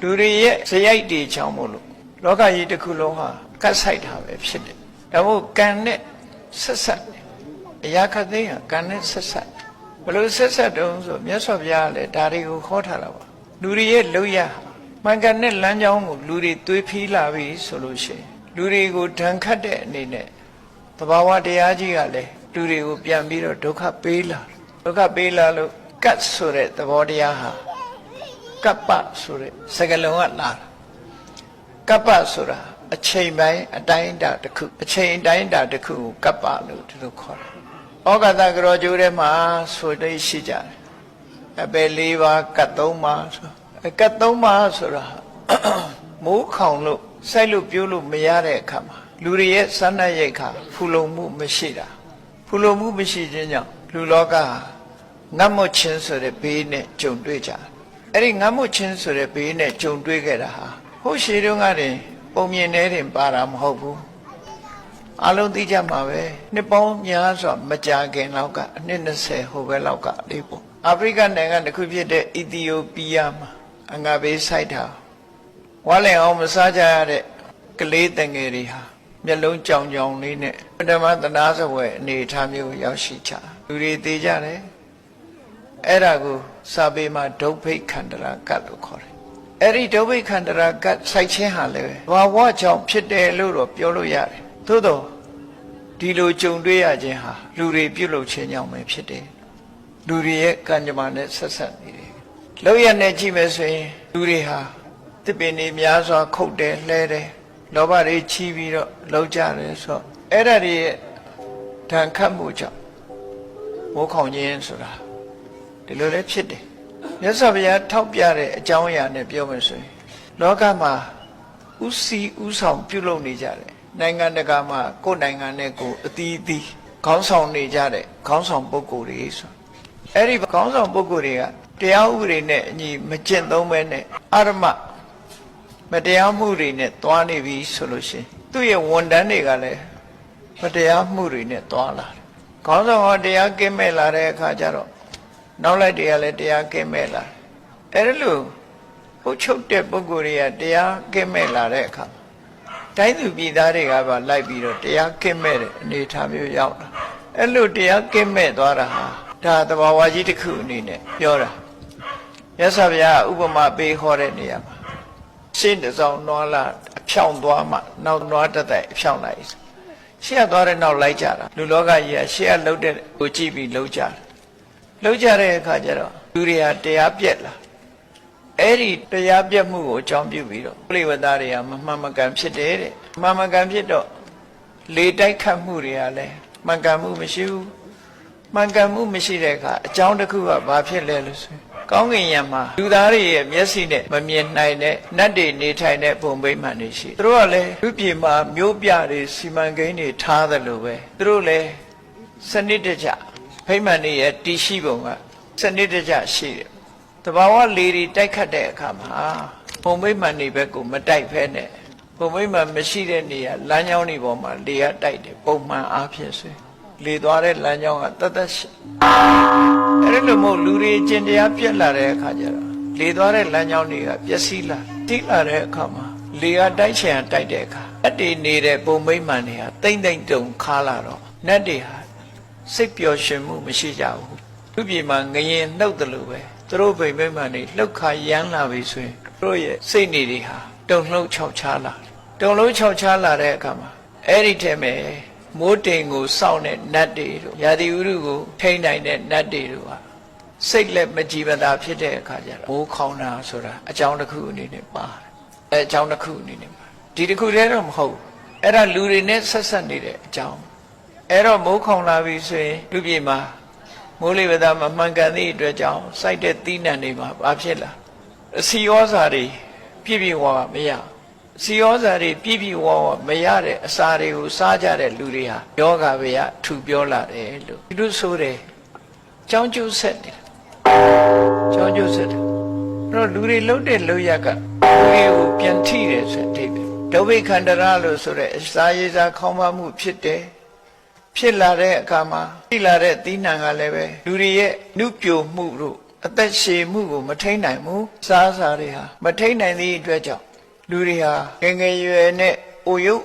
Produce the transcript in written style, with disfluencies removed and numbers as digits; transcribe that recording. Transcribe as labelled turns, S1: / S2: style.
S1: လူတွေရဲ့ဇယိုက်တွေချောင်းမို့လို့လောကကြီးတစ်ခုလုံးဟာကတ်ဆိုင်တာပဲဖြစ်တယ်ဒါမို့ကံနဲ့ဆက်ဆက်အရာခသိဟာကံနဲ့ဆက်ဆက်ဘယ်လိုဆက်ဆက်တုံးဆိုမြတ်စွာဘုရားလည်းဒါတွေကိုခေါ်ထားတာပါလူတွေရဲ့လုံရမှန်ကန်တဲ့လမ်းကြောင်းကိုလူတွေသွေးဖီးလာပြီဆိုလို့ရှိရင်လူတွေကိုဒဏ်ခတ်တဲ့အနေနဲ့သဘာဝတရားကြီးကလည်းလူတွေကိုပြန်ပြီးတော့ဒုက္ခပေးလာလို့ကတ်ဆိုတဲ့သဘောတရားဟာကပ္ပဆိုတဲ့စကားလုံးကလာကပ္ပဆိုတာအချိန်ပိုင်းအတိုင်းအတာတစ်ခုအချိန်အတိုင်းအတာတစ်ခုကိုကပ္ပလို့ဒီလိုခေါ်တယ်ဩဃတကရောကျိုးထဲမှာဆိုတဲ့ရှိကြတယ်အပယ်၄ပါးကတ်၃ပါးဆိုကတ်၃ပါးဆိုတာမိုးခေါင်လို့စိုက်လို့ပြိုးလို့မရတဲ့အခါမှာလူတွေရဲ့စမ်းနှံ့ရိတ်ခါဖူလုံမှုမရှိတာဖူလုံမှုမရှိခြင်းကြောင့်လူလောကငတ်မွတ်ခြင်းဆိုတဲ့ဘေးနဲ့ကြုံတွေ့ကြတယ်အဲ့ဒီငတ်မွတ်ခြင်းဆိုတဲ့ဘေးနဲ့ကြုံတွေ့ခဲ့တာဟာဟိုရှေးတုန်းကတည်းပုံမြင်နေတယ်ပါတာမဟုတ်ဘူးအလုံးသိကြမှာပဲနှစ်ပေါင်းများစွာမကြာခင်လောက်ကအနှစ်20ဟိုဘက်လောက်ကလေးပေါ့အာဖရိကနိုင်ငံတစ်ခုဖြစ်တဲ့အီသီယိုပီးယားမှာအငါဘေးဆိုင်တာဝါလင်အောင်မစားကြရတဲ့ကလေးတငယ်တွေဟာမျက်လုံးကြောင်ကြောင်လေးနဲ့ပထမသနာစပွဲအနေထားမျိုးရောက်ရှိကြလူတွေသိကြတယ်အဲ့ဒါကိုစာပေမှာဒုဗ္ဗိခန္ဓရာကတ်လို့ခေါ်တယ်အဲ့ဒီဒုဗ္ဗိခန္ဓရာကတ်စိုက်ခြင်းဟာလည်းဘာဝကြောင့်ဖြစ်တယ်လို့တော့ပြောလို့ရတယ်သို့တော့ဒီလိုကြုံတွေ့ရခြင်းဟာလူတွေပြုလုပ်ခြင်းကြောင့်ပဲဖြစ်တယ်လူတွေရဲ့ကံကြမ္မာနဲ့ဆက်ဆက်နေတယ်လောက်ရနဲ့ကြည့်မယ်ဆိုရင်လူတွေဟာတစ်ပင်တွေများစွာခုတ်တယ်လှဲတယ်လောဘတွေချီးပြီးတော့လောက်ကြတယ်ဆိုတော့အဲ့ဒါတွေရဲ့ဓာန်ခတ်မှုကြောင့်မိုးခေါင်ခြင်းဆိုတာဒီလိုလည်းဖြစ်တယ်မြတ်စွာဘုရားထောက်ပြတဲ့အကြောင်းအရာနဲ့ပြောမယ်ဆိုရင်လောကမှာဥစီဥဆောင်ပြုလုပ်နေကြတယ်နိုင်ငံတကာမှာကိုယ်နိုင်ငံနဲ့ကိုယ်အသီးသီးခေါင်းဆောင်နေကြတဲ့ခေါင်းဆောင်ပုဂ္ဂိုလ်တွေဆိုအဲ့ဒီခေါင်းဆောင်ပုဂ္ဂိုလ်တွေကတရားဥပဒေနဲ့အညီမကျင့်သုံးဘဲနဲ့အာရမမတရားမှုတွေနဲ့တွားနေပြီဆိုလို့ရှိရင်သူ့ရဲ့ဝန်ထမ်းတွေကလည်းမတရားမှုတွေနဲ့တွားလာတယ်ခေါင်းဆောင်ကတရားကင်းမဲ့လာတဲ့အခါကျတော့နောက်လိုက်တွေကလည်းတရားကင်းမဲ့လာတယ်အဲ့လိုဟုတ်ချုပ်တဲ့ပုဂ္ဂိုလ်တွေကတရားကင်းမဲ့လာတဲ့အခါတိုင်းသူပြည်သားတွေကပါလိုက်ပြီးတော့တရားကင်းမဲ့တဲ့အနေအထားမျိုးရောက်လာအဲ့လိုတရားကင်းမဲ့သွားတာဟာဒါသဘာဝကြီးတစ်ခုအနေနဲ့ပြောတာမြတ်စွာဘုရားဥပမာပေးဟောတဲ့နေရာမှာရှင်းတစ်စောင်းနွားလာအဖြောင်းသွားမှနောက်နွားတက်တဲ့အဖြောင်းလိုက်ရှေ့ကသွားတဲ့နောက်လိုက်ကြတာလူလောကကြီးကရှေ့ကလှုပ်တဲ့ကိုကြည့်ပြီးလှုပ်ကြတယ်လှုပ်ကြတဲ့အခါကျတော့လူတွေကတရားပြက်လာအဲ့ဒီတရားပြက်မှုကိုအကြောင်းပြုပြီးတော့ပြိဝတ္တတွေကမမှန်မကန်ဖြစ်တယ်တဲ့မမှန်မကန်ဖြစ်တော့လေတိုက်ခတ်မှုတွေကလည်းမှန်ကန်မှုမရှိဘူးမှန်ကန်မှုမရှိတဲ့အခါအကြောင်းတစ်ခုကဘာဖြစ်လဲလို့ဆိုရင်ကောင်းကင်ယံမှာလူသားတွေရဲ့မျက်စိနဲ့မမြင်နိုင်တဲ့နတ်တွေနေထိုင်တဲ့ဘုံဗိမာန်တွေရှိသူတို့ကလည်းလူပြည်မှာမျိုးပြတွေစီမံကိန်းတွေထားသလိုပဲသူတို့လည်းစနစ်တကျဗိမာန်တွေရဲ့တည်ရှိပုံကစနစ်တကျရှိတယ်တဘာဝလေတွေတိုက်ခတ်တဲ့အခါမှာဘုံဗိမာန်တွေဘက်ကိုမတိုက်ဖဲနဲ့ဘုံဗိမာန်မရှိတဲ့နေရာလမ်းကြောင်းတွေပေါ်မှာလေကတိုက်တယ်ပုံမှန်အားဖြင့်ဆိုလေသွားတဲ့လမ်းကြောင်းကတသက်ရှိအဲ့လိုမို့လူတွေကျင့်တရားပြက်လာတဲ့အခါကျတော့လေသွားတဲ့လမ်းကြောင်းတွေကပျက်စီးလာတိလာတဲ့အခါမှာလေကတိုက်ချင်တိုက်တဲ့အခါအတ္တိနေတဲ့ပုံမိမ့်မှန်တွေကတိမ့်တိမ့်တုံခါလာတော့နတ်တွေဟာစိတ်ပျော်ရွှင်မှုမရှိကြဘူးသူပြည်မှာငရင်နှုတ်တယ်လို့ပဲသူတို့ဗိမိမ့်မှန်တွေလှုပ်ခါရမ်းလာပြီဆိုရင်သူတို့ရဲ့စိတ်နေတွေဟာတုံလှုပ်ခြောက်ခြားလာတုံလှုပ်ခြောက်ခြားလာတဲ့အခါမှာအဲ့ဒီထဲမှာမိုးတိမ်ကိုစောင့်တဲ့နတ်တွေတို့ရာသီဥတုကိုထိန်းနိုင်တဲ့နတ်တွေတို့ဟာစိတ်လက်မကြည်မသာဖြစ်တဲ့အခါကျတော့မိုးခေါင်းတာဆိုတာအကြောင်းတစ်ခုအနေနဲ့ပါတယ်အကြောင်းတစ်ခုအနေနဲ့ပါဒီတစ်ခုတည်းတော့မဟုတ်အဲ့ဒါလူတွေနဲ့ဆက်ဆက်နေတဲ့အကြောင်းအဲ့တော့မိုးခေါင်းလာပြီဆိုရင်လူပြည်မှာမိုးလေဝသမမှန်ကန်သည့်အတွက်ကြောင့်စိုက်တဲ့သီးနှံတွေမှာဘာဖြစ်လာအစီဩဇာတွေပြည့်ပြည့်ဝဝမရစီဩဇာတွေပြည့်ပြည့်ဝဝမရတဲ့အစာတွေကိုစားကြတဲ့လူတွေဟာယောဂဗျာထူပြောလာတယ်လို့ဒီလိုဆိုတယ်ကြောင်းကျိုးဆက်တယ်ကြောင်းကျိုးဆက်တယ်အဲ့တော့လူတွေလှုပ်တဲ့လှုပ်ရကလူတွေကိုပြန်ထိတယ်ဆိုတဲ့အဓိပ္ပာယ်ဒုဗ္ဗိခန္ဓရာလို့ဆိုတဲ့အစာရည်စားခေါင်းပါမှုဖြစ်တယ်ဖြစ်လာတဲ့အခါမှာထိလာတဲ့သီးနှံကလည်းပဲလူတွေရဲ့နှုတ်ပြိုမှုတို့ အသက်ရှည်မှုကိုမထိန်နိုင်ဘူးစားတွေဟာမထိန်နိုင်သည့်အတွက်ကြောင့်လူတွေဟာငယ်ငယ်ရွယ်နဲ့အိုရုပ်